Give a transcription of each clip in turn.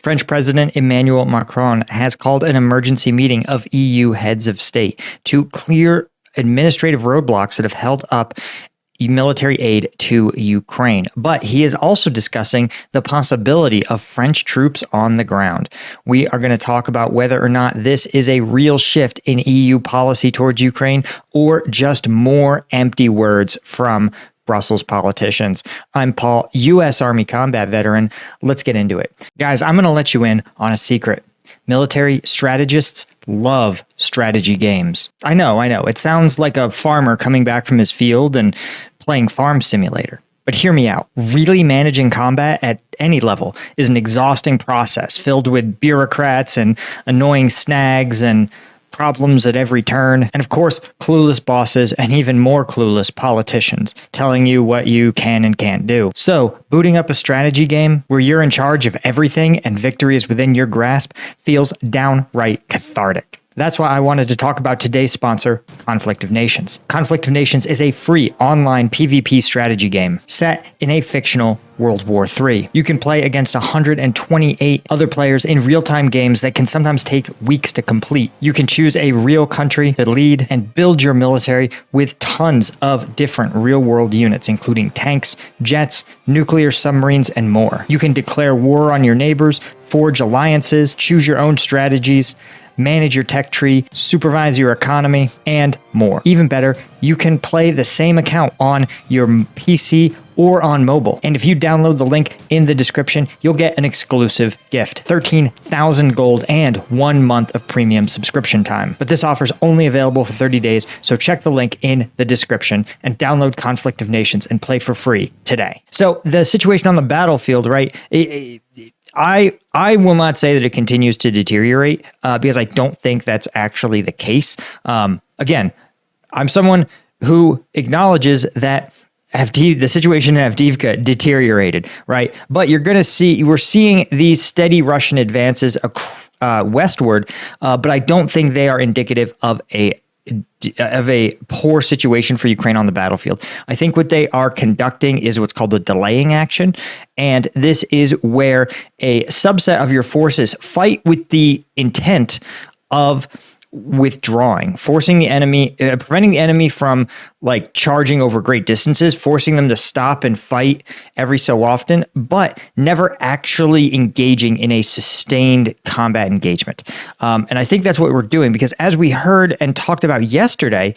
French President Emmanuel Macron has called an emergency meeting of EU heads of state to clear administrative roadblocks that have held up military aid to Ukraine. But he is also discussing the possibility of French troops on the ground. We are going to talk about whether or not this is a real shift in EU policy towards Ukraine or just more empty words from Brussels politicians. I'm Paul, U.S. Army combat veteran. Let's get into it. Guys, I'm going to let you in on a secret. Military strategists love strategy games. I know. It sounds like a farmer coming back from his field and playing Farm Simulator. But hear me out. Really managing combat at any level is an exhausting process filled with bureaucrats and annoying snags and problems at every turn, and of course, clueless bosses and even more clueless politicians telling you what you can and can't do. So, booting up a strategy game where you're in charge of everything and victory is within your grasp feels downright cathartic. That's why I wanted to talk about today's sponsor, Conflict of Nations. Conflict of Nations is a free online PvP strategy game set in a fictional World War III. You can play against 128 other players in real-time games that can sometimes take weeks to complete. You can choose a real country to lead and build your military with tons of different real-world units, including tanks, jets, nuclear submarines, and more. You can declare war on your neighbors, forge alliances, choose your own strategies, manage your tech tree, supervise your economy, and more. Even better, you can play the same account on your PC or on mobile. And if you download the link in the description, you'll get an exclusive gift, 13,000 gold and 1 month of premium subscription time. But this offer is only available for 30 days, so check the link in the description and download Conflict of Nations and play for free today. So the situation on the battlefield, right? I will not say that it continues to deteriorate because I don't think that's actually the case. Again, I'm someone who acknowledges that the situation in Avdiivka deteriorated, right? But we're seeing these steady Russian advances westward, but I don't think they are indicative of a poor situation for Ukraine on the battlefield. I think what they are conducting is what's called a delaying action. And this is where a subset of your forces fight with the intent of withdrawing, forcing the enemy, preventing the enemy from like charging over great distances, forcing them to stop and fight every so often, but never actually engaging in a sustained combat engagement. And I think that's what we're doing because as we heard and talked about yesterday,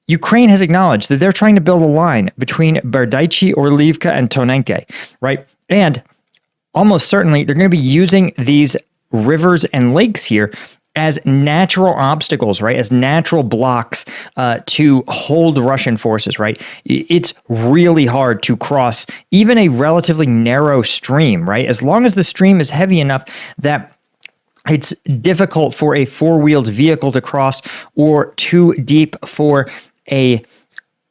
Ukraine has acknowledged that they're trying to build a line between Berdyansk, Orlivka, and Tonenka, right? And almost certainly they're going to be using these rivers and lakes here as natural obstacles, right? As natural blocks to hold Russian forces, right? It's really hard to cross even a relatively narrow stream, right? As long as the stream is heavy enough that it's difficult for a four-wheeled vehicle to cross or too deep for a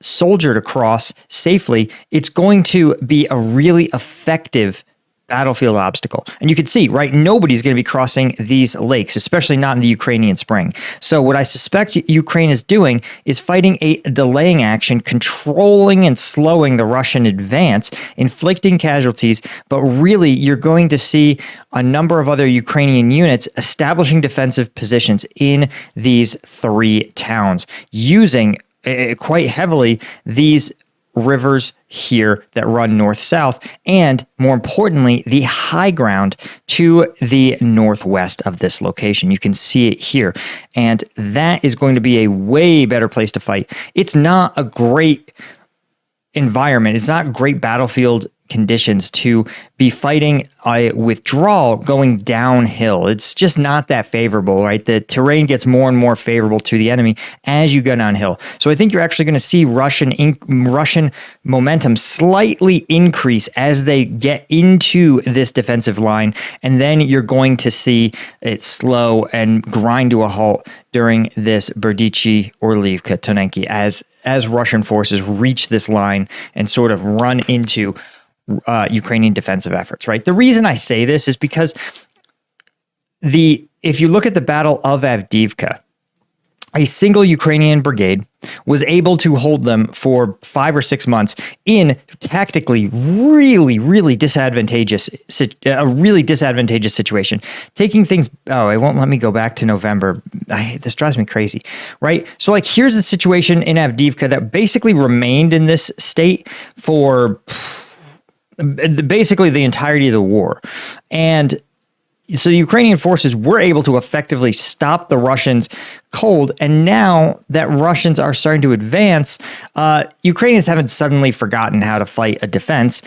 soldier to cross safely, it's going to be a really effective battlefield obstacle. And you can see, right, nobody's going to be crossing these lakes, especially not in the Ukrainian spring. So what I suspect Ukraine is doing is fighting a delaying action, controlling and slowing the Russian advance, inflicting casualties, but really you're going to see a number of other Ukrainian units establishing defensive positions in these three towns, using quite heavily these rivers here that run north-south, and more importantly, the high ground to the northwest of this location. You can see it here, and that is going to be a way better place to fight. It's not a great environment. It's not great battlefield conditions to be fighting a withdrawal going downhill. It's just not that favorable, right? The terrain gets more and more favorable to the enemy as you go downhill. So I think you're actually going to see Russian momentum slightly increase as they get into this defensive line, and then you're going to see it slow and grind to a halt during this Berdyansk, Orlivka, Tonenka as Russian forces reach this line and sort of run into Ukrainian defensive efforts, right? The reason I say this is because if you look at the Battle of Avdiivka, a single Ukrainian brigade was able to hold them for 5 or 6 months in tactically really disadvantageous situation, taking things. Oh, it won't let me go back to November. This drives me crazy, right? So like, here's the situation in Avdiivka that basically remained in this state for basically the entirety of the war. And so the Ukrainian forces were able to effectively stop the Russians cold. And now that Russians are starting to advance, Ukrainians haven't suddenly forgotten how to fight a defense.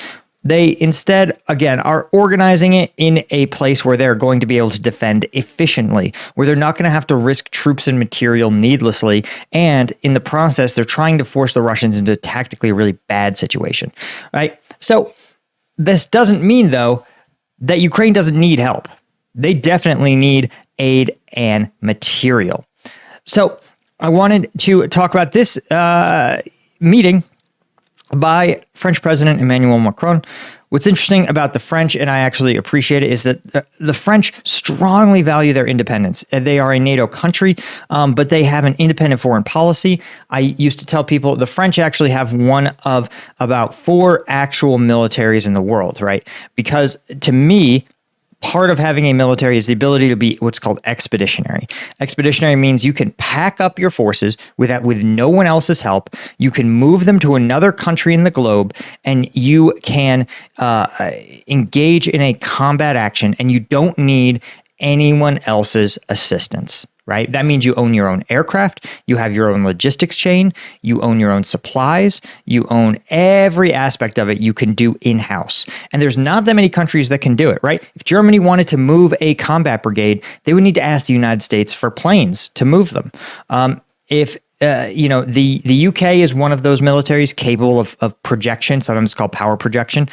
They instead, again, are organizing it in a place where they're going to be able to defend efficiently, where they're not going to have to risk troops and material needlessly. And in the process, they're trying to force the Russians into tactically a really bad situation, right? So this doesn't mean, though, that Ukraine doesn't need help. They definitely need aid and material. So I wanted to talk about this meeting by French President Emmanuel Macron. What's interesting about the French, and I actually appreciate it, is that the French strongly value their independence. They are a NATO country, but they have an independent foreign policy. I used to tell people the French actually have one of about 4 actual militaries in the world, right? Because to me, part of having a military is the ability to be what's called expeditionary. Expeditionary means you can pack up your forces with no one else's help. You can move them to another country in the globe, and you can engage in a combat action, and you don't need anyone else's assistance. Right? That means you own your own aircraft, you have your own logistics chain, you own your own supplies, you own every aspect of it you can do in-house. And there's not that many countries that can do it, right? If Germany wanted to move a combat brigade, they would need to ask the United States for planes to move them. If the UK is one of those militaries capable of projection, sometimes it's called power projection.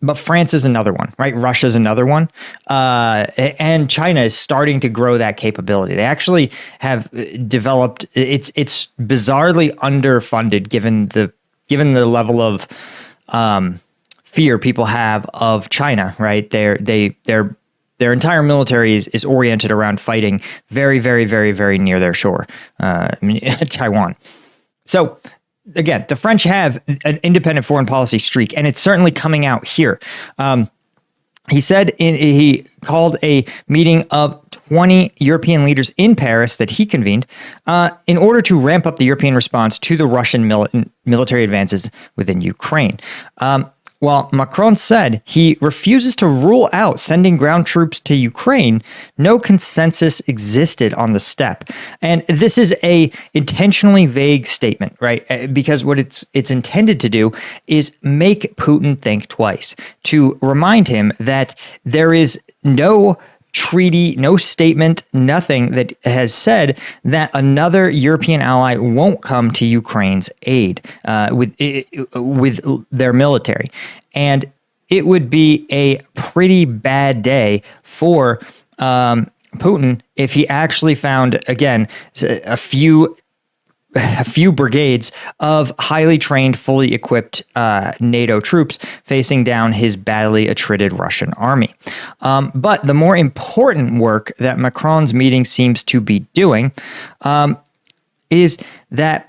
But France is another one, right? Russia is another one. And China is starting to grow that capability. They actually have developed, it's bizarrely underfunded given the level of fear people have of China, right? Their entire military is oriented around fighting very near their shore, Taiwan. So again, the French have an independent foreign policy streak, and it's certainly coming out here. He called a meeting of 20 European leaders in Paris that he convened in order to ramp up the European response to the Russian military advances within Ukraine. While Macron said he refuses to rule out sending ground troops to Ukraine, no consensus existed on the step. And this is a intentionally vague statement, right? Because what it's intended to do is make Putin think twice, to remind him that there is no treaty, no statement, nothing that has said that another European ally won't come to Ukraine's aid with their military. And it would be a pretty bad day for Putin if he actually found, again, a few brigades of highly trained, fully equipped NATO troops facing down his badly attrited Russian army. But the more important work that Macron's meeting seems to be doing is that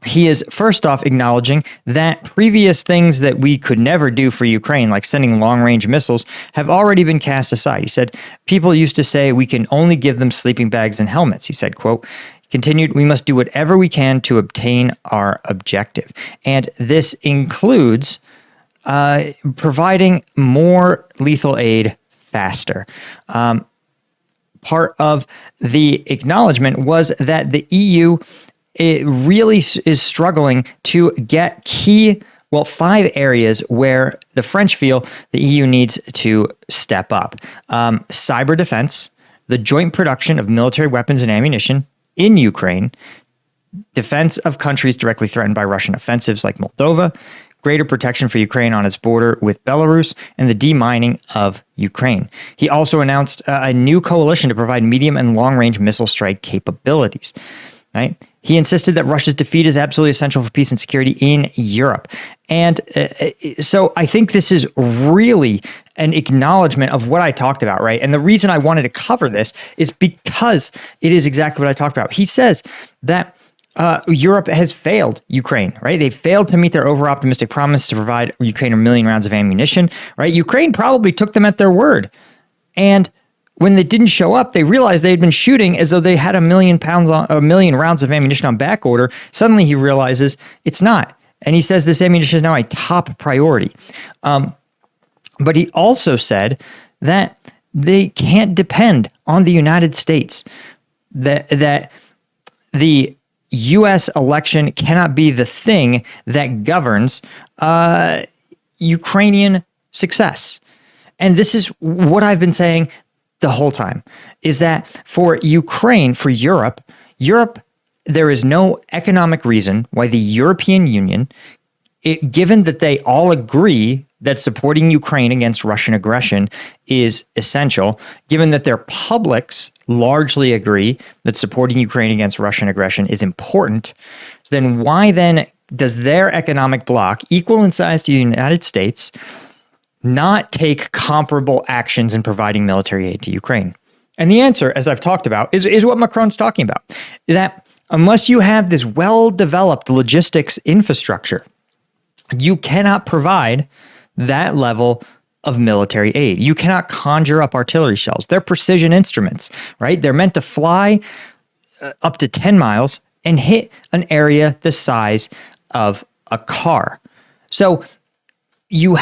he is first off acknowledging that previous things that we could never do for Ukraine, like sending long-range missiles, have already been cast aside. He said, people used to say we can only give them sleeping bags and helmets. He said, quote, continued, we must do whatever we can to obtain our objective. And this includes providing more lethal aid faster. Part of the acknowledgement was that the EU really is struggling to get 5 areas where the French feel the EU needs to step up. Cyber defense, the joint production of military weapons and ammunition in Ukraine, defense of countries directly threatened by Russian offensives like Moldova, greater protection for Ukraine on its border with Belarus, and the demining of Ukraine. He also announced a new coalition to provide medium and long-range missile strike capabilities. Right? He insisted that Russia's defeat is absolutely essential for peace and security in Europe. And so I think this is really an acknowledgement of what I talked about, right? And the reason I wanted to cover this is because it is exactly what I talked about. He says that Europe has failed Ukraine, right? They failed to meet their over-optimistic promise to provide Ukraine 1 million rounds of ammunition, right? Ukraine probably took them at their word. And when they didn't show up, they realized they had been shooting as though they had 1 million rounds of ammunition on back order. Suddenly he realizes it's not. And he says this ammunition is now a top priority. But he also said that they can't depend on the United States, that the U.S. election cannot be the thing that governs Ukrainian success. And this is what I've been saying the whole time, is that for Ukraine, for Europe, there is no economic reason why the European Union, given that they all agree that supporting Ukraine against Russian aggression is essential, given that their publics largely agree that supporting Ukraine against Russian aggression is important, then why then does their economic bloc, equal in size to the United States, not take comparable actions in providing military aid to Ukraine? And the answer, as I've talked about, is what Macron's talking about, that unless you have this well-developed logistics infrastructure, you cannot provide that level of military aid. You cannot conjure up artillery shells. They're precision instruments, right? They're meant to fly up to 10 miles and hit an area the size of a car. So you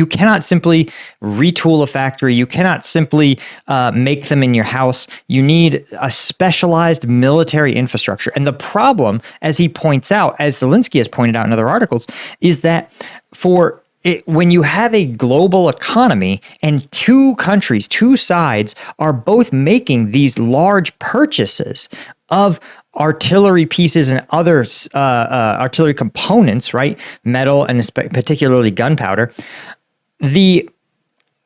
cannot simply retool a factory. You cannot simply make them in your house. You need a specialized military infrastructure. And the problem, as he points out, as Zelensky has pointed out in other articles, is that when you have a global economy and two countries, two sides are both making these large purchases of artillery pieces and other artillery components, right? Metal and particularly gunpowder. The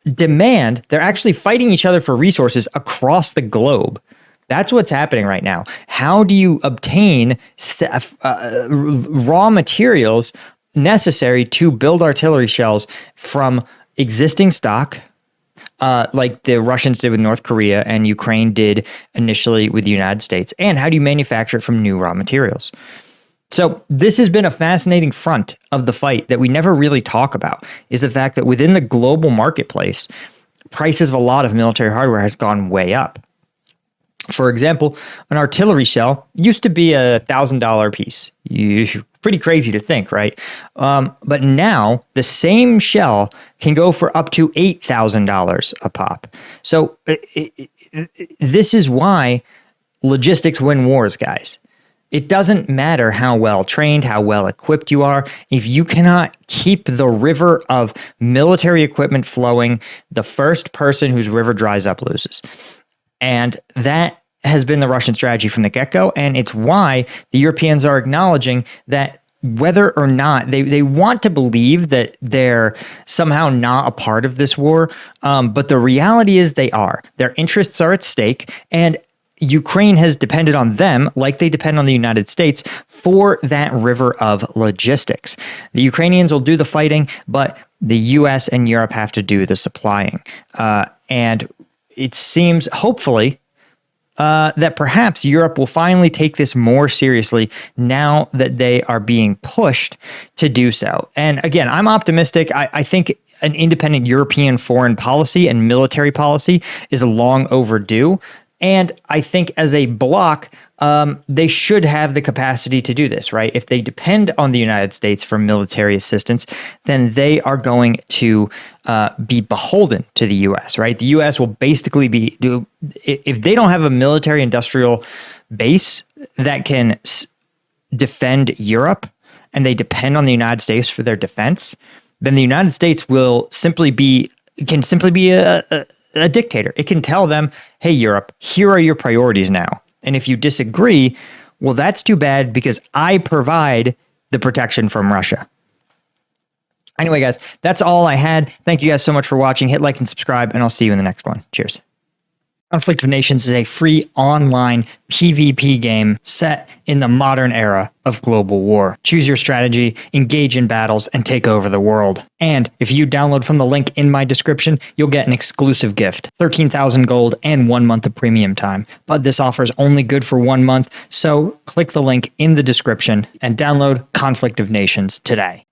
demand, they're actually fighting each other for resources across the globe. That's what's happening right now. How do you obtain raw materials necessary to build artillery shells from existing stock, like the Russians did with North Korea and Ukraine did initially with the United States? And how do you manufacture it from new raw materials? So this has been a fascinating front of the fight that we never really talk about, is the fact that within the global marketplace, prices of a lot of military hardware has gone way up. For example, an artillery shell used to be $1,000 piece. Pretty crazy to think, right? But now the same shell can go for up to $8,000 a pop. So this is why logistics win wars, guys. It doesn't matter how well trained, how well equipped you are. If you cannot keep the river of military equipment flowing, the first person whose river dries up loses. And that has been the Russian strategy from the get-go, and it's why the Europeans are acknowledging that whether or not they want to believe that they're somehow not a part of this war, but the reality is they are. Their interests are at stake, and Ukraine has depended on them, like they depend on the United States, for that river of logistics. The Ukrainians will do the fighting, but the US and Europe have to do the supplying. And it seems, hopefully, that perhaps Europe will finally take this more seriously now that they are being pushed to do so. And again, I'm optimistic. I think an independent European foreign policy and military policy is long overdue. And I think as a bloc, they should have the capacity to do this, right? If they depend on the United States for military assistance, then they are going to be beholden to the U.S., right? The U.S. will basically if they don't have a military industrial base that can defend Europe, and they depend on the United States for their defense, then the United States can simply be a dictator. It can tell them, hey, Europe, here are your priorities now. And if you disagree, well, that's too bad because I provide the protection from Russia. Anyway, guys, that's all I had. Thank you guys so much for watching. Hit like and subscribe, and I'll see you in the next one. Cheers. Conflict of Nations is a free online PvP game set in the modern era of global war. Choose your strategy, engage in battles, and take over the world. And if you download from the link in my description, you'll get an exclusive gift, 13,000 gold and 1 month of premium time. But this offer is only good for 1 month, so click the link in the description and download Conflict of Nations today.